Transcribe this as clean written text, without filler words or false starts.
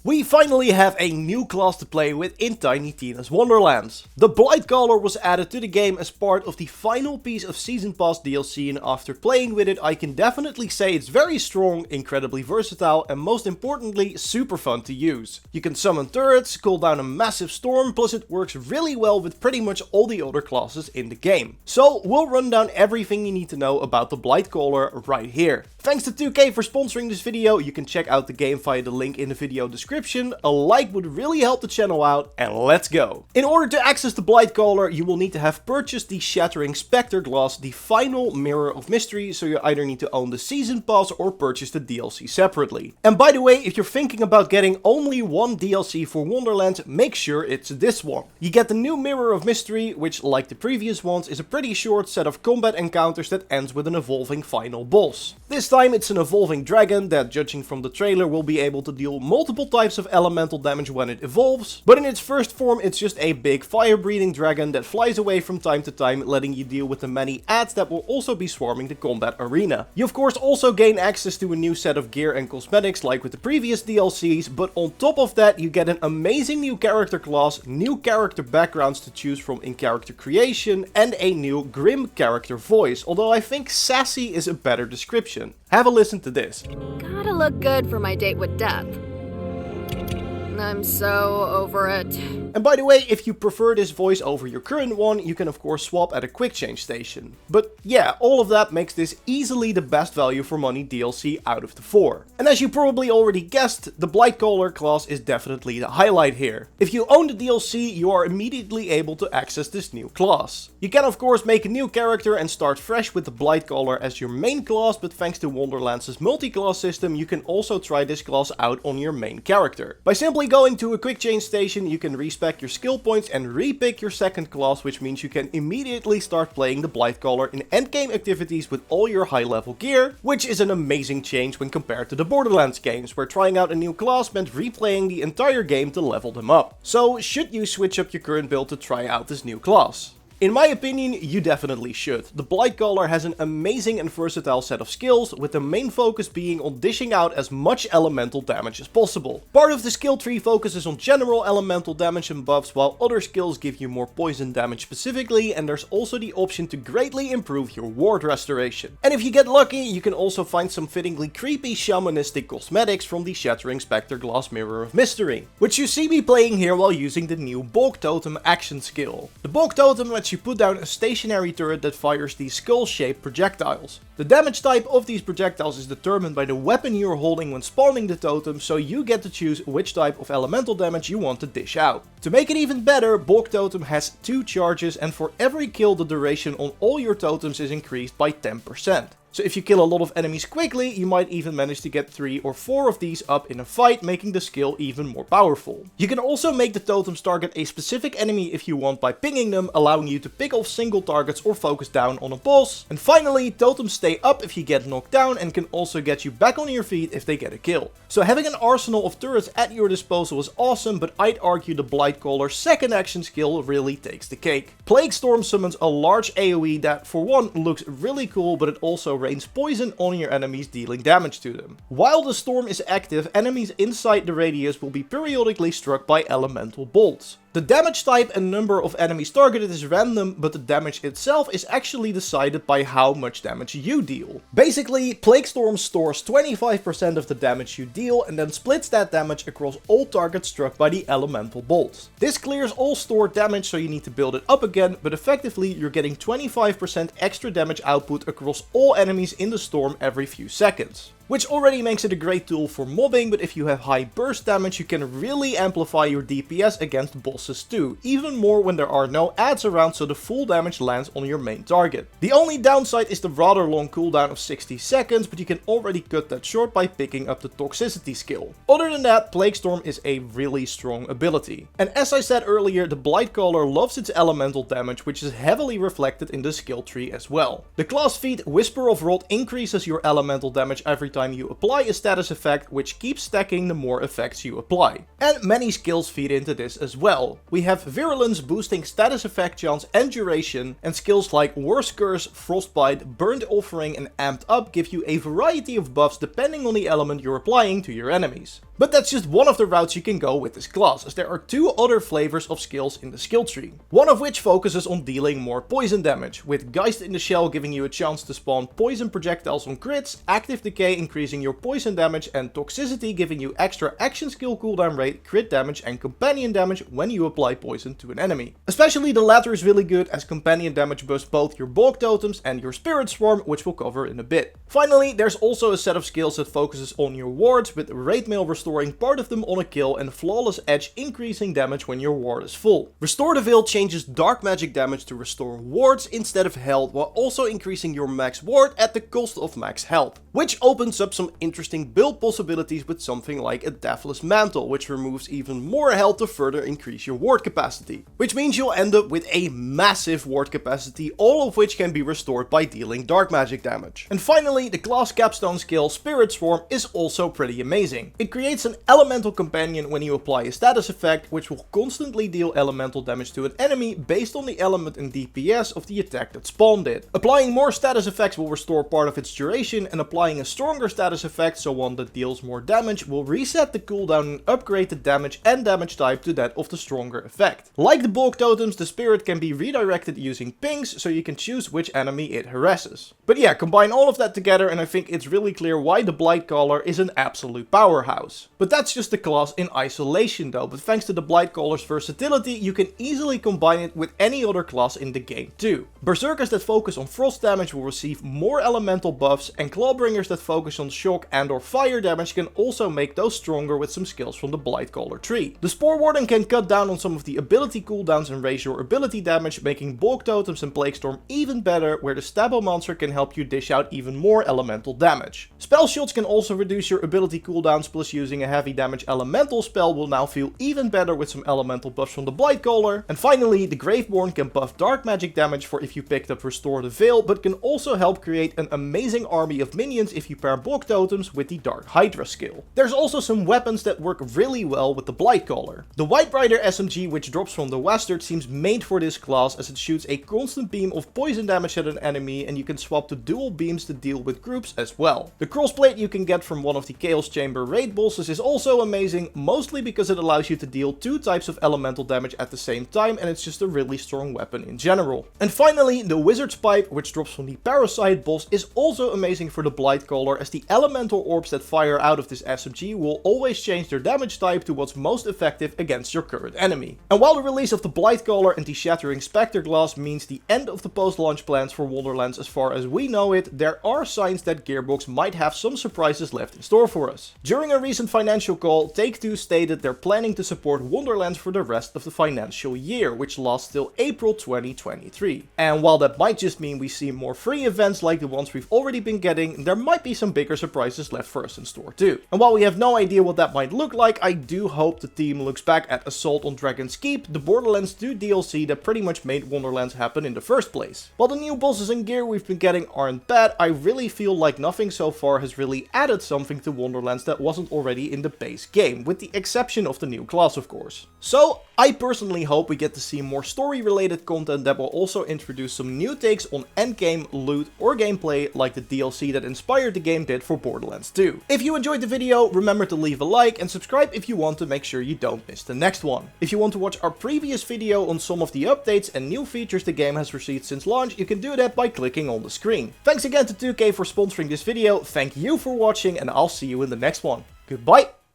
We finally have a new class to play with in Tiny Tina's Wonderlands. The Blightcaller was added to the game as part of the final piece of Season Pass DLC, and after playing with it I can definitely say it's very strong, incredibly versatile, and most importantly super fun to use. You can summon turrets, call down a massive storm, plus it works really well with pretty much all the other classes in the game. So we'll run down everything you need to know about the Blightcaller right here. Thanks to 2K for sponsoring this video. You can check out the game via the link in the video description. A like would really help the channel out, and let's go. In order to access the Blightcaller, you will need to have purchased the Shattering Spectre Glass, the final Mirror of Mystery, so you either need to own the Season Pass or purchase the DLC separately. And by the way, if you're thinking about getting only one DLC for Wonderlands, make sure it's this one. You get the new Mirror of Mystery, which like the previous ones is a pretty short set of combat encounters that ends with an evolving final boss. This time it's an evolving dragon that, judging from the trailer, will be able to deal multiple types of elemental damage when it evolves, but in its first form it's just a big fire-breathing dragon that flies away from time to time, letting you deal with the many ads that will also be swarming the combat arena. You of course also gain access to a new set of gear and cosmetics like with the previous DLCs, but on top of that you get an amazing new character class, new character backgrounds to choose from in character creation, and a new grim character voice, although I think sassy is a better description. Have a listen to this. Gotta look good for my date with death. I'm so over it. And by the way, if you prefer this voice over your current one, you can of course swap at a quick change station. But yeah, all of that makes this easily the best value for money DLC out of the 4. And as you probably already guessed, the Blightcaller class is definitely the highlight here. If you own the DLC, you are immediately able to access this new class. You can of course make a new character and start fresh with the Blightcaller as your main class, but thanks to Wonderlands' multi-class system, you can also try this class out on your main character. By simply going to a quick change station, you can respec your skill points and repick your second class, which means you can immediately start playing the Blightcaller in endgame activities with all your high level gear, which is an amazing change when compared to the Borderlands games, where trying out a new class meant replaying the entire game to level them up. So should you switch up your current build to try out this new class? In my opinion, you definitely should. The Blightcaller has an amazing and versatile set of skills, with the main focus being on dishing out as much elemental damage as possible. Part of the skill tree focuses on general elemental damage and buffs, while other skills give you more poison damage specifically, and there's also the option to greatly improve your ward restoration. And if you get lucky, you can also find some fittingly creepy shamanistic cosmetics from the Shattering Spectre Glass Mirror of Mystery, which you see me playing here while using the new Bulk Totem action skill. The Bulk Totem lets you put down a stationary turret that fires these skull-shaped projectiles. The damage type of these projectiles is determined by the weapon you're holding when spawning the totem, so you get to choose which type of elemental damage you want to dish out. To make it even better, Bulk Totem has 2 charges, and for every kill the duration on all your totems is increased by 10%. So if you kill a lot of enemies quickly, you might even manage to get 3 or 4 of these up in a fight, making the skill even more powerful. You can also make the totems target a specific enemy if you want by pinging them, allowing you to pick off single targets or focus down on a boss. And finally, totems stay up if you get knocked down and can also get you back on your feet if they get a kill. So having an arsenal of turrets at your disposal is awesome, but I'd argue the Blightcaller's second action skill really takes the cake. Plaguestorm summons a large AoE that for one looks really cool, but it also rains poison on your enemies, dealing damage to them. While the storm is active, enemies inside the radius will be periodically struck by elemental bolts. The damage type and number of enemies targeted is random, but the damage itself is actually decided by how much damage you deal. Basically, Plaguestorm stores 25% of the damage you deal and then splits that damage across all targets struck by the elemental bolts. This clears all stored damage, so you need to build it up again, but effectively you're getting 25% extra damage output across all enemies in the storm every few seconds. Which already makes it a great tool for mobbing, but if you have high burst damage, you can really amplify your DPS against bosses too, even more when there are no ads around, so the full damage lands on your main target. The only downside is the rather long cooldown of 60 seconds, but you can already cut that short by picking up the toxicity skill. Other than that, Plaguestorm is a really strong ability. And as I said earlier, the Blightcaller loves its elemental damage, which is heavily reflected in the skill tree as well. The class feat Whisper of Rot increases your elemental damage every time you apply a status effect, which keeps stacking the more effects you apply. And many skills feed into this as well. We have Virulence boosting status effect chance and duration, and skills like Worst Curse, Frostbite, Burnt Offering and Amped Up give you a variety of buffs depending on the element you're applying to your enemies. But that's just one of the routes you can go with this class, as there are two other flavors of skills in the skill tree. One of which focuses on dealing more poison damage, with Geist in the Shell giving you a chance to spawn poison projectiles on crits, Active Decay increasing your poison damage, and Toxicity giving you extra action skill cooldown rate, crit damage and companion damage when you apply poison to an enemy. Especially the latter is really good, as companion damage buffs both your Bulk Totems and your Spirit Swarm, which we'll cover in a bit. Finally, there's also a set of skills that focuses on your wards, with Raid Mail restoring part of them on a kill and Flawless Edge increasing damage when your ward is full. Restore the Veil changes dark magic damage to restore wards instead of health, while also increasing your max ward at the cost of max health, which opens up some interesting build possibilities with something like a Deathless Mantle, which removes even more health to further increase your ward capacity, which means you'll end up with a massive ward capacity, all of which can be restored by dealing dark magic damage. And finally, the class capstone skill Spirit Swarm is also pretty amazing. It creates an elemental companion when you apply a status effect, which will constantly deal elemental damage to an enemy based on the element and DPS of the attack that spawned it. Applying more status effects will restore part of its duration, and applying a stronger status effect, so one that deals more damage, will reset the cooldown and upgrade the damage and damage type to that of the stronger effect. Like the Bulk Totems, the Spirit can be redirected using pings, so you can choose which enemy it harasses. But yeah, combine all of that together and I think it's really clear why the Blightcaller is an absolute powerhouse. But that's just the class in isolation though, but thanks to the Blightcaller's versatility, you can easily combine it with any other class in the game too. Berserkers that focus on frost damage will receive more elemental buffs, and Clawbringers that focus on shock and or fire damage can also make those stronger with some skills from the Blightcaller tree. The Spore Warden can cut down on some of the ability cooldowns and raise your ability damage, making Bulk Totems and Plaguestorm even better, where the Stabbomancer can help you dish out even more elemental damage. Spell Shots can also reduce your ability cooldowns, plus using a heavy damage elemental spell will now feel even better with some elemental buffs from the Blightcaller. And finally, the Graveborn can buff dark magic damage for if you picked up Restore the Veil, but can also help create an amazing army of minions if you pair Bulk Totems with the Dark Hydra skill. There's also some weapons that work really well with the Blightcaller. The Whiterider SMG, which drops from the Western, seems made for this class, as it shoots a constant beam of poison damage at an enemy, and you can swap to dual beams to deal with groups as well. The Crossblade you can get from one of the Chaos Chamber raid bosses is also amazing, mostly because it allows you to deal two types of elemental damage at the same time, and it's just a really strong weapon in general. And finally, the Wizard's Pipe, which drops from the Parasite boss, is also amazing for the Blightcaller, as the elemental orbs that fire out of this SMG will always change their damage type to what's most effective against your current enemy. And while the release of the Blightcaller and the Shattering Spectre Glass means the end of the post-launch plans for Wonderlands as far as we know it, there are signs that Gearbox might have some surprises left in store for us. During a recent financial call, Take-Two stated they're planning to support Wonderlands for the rest of the financial year, which lasts till April 2023. And while that might just mean we see more free events like the ones we've already been getting, there might be some bigger surprises left for us in store too. And while we have no idea what that might look like, I do hope the team looks back at Assault on Dragon's Keep, the Borderlands 2 DLC that pretty much made Wonderlands happen in the first place. While the new bosses and gear we've been getting aren't bad, I really feel like nothing so far has really added something to Wonderlands that wasn't already in the base game, with the exception of the new class of course. So I personally hope we get to see more story related content that will also introduce some new takes on endgame, loot or gameplay like the DLC that inspired the game did for Borderlands 2. If you enjoyed the video, remember to leave a like and subscribe if you want to make sure you don't miss the next one. If you want to watch our previous video on some of the updates and new features the game has received since launch, you can do that by clicking on the screen. Thanks again to 2K for sponsoring this video, thank you for watching, and I'll see you in the next one. Goodbye!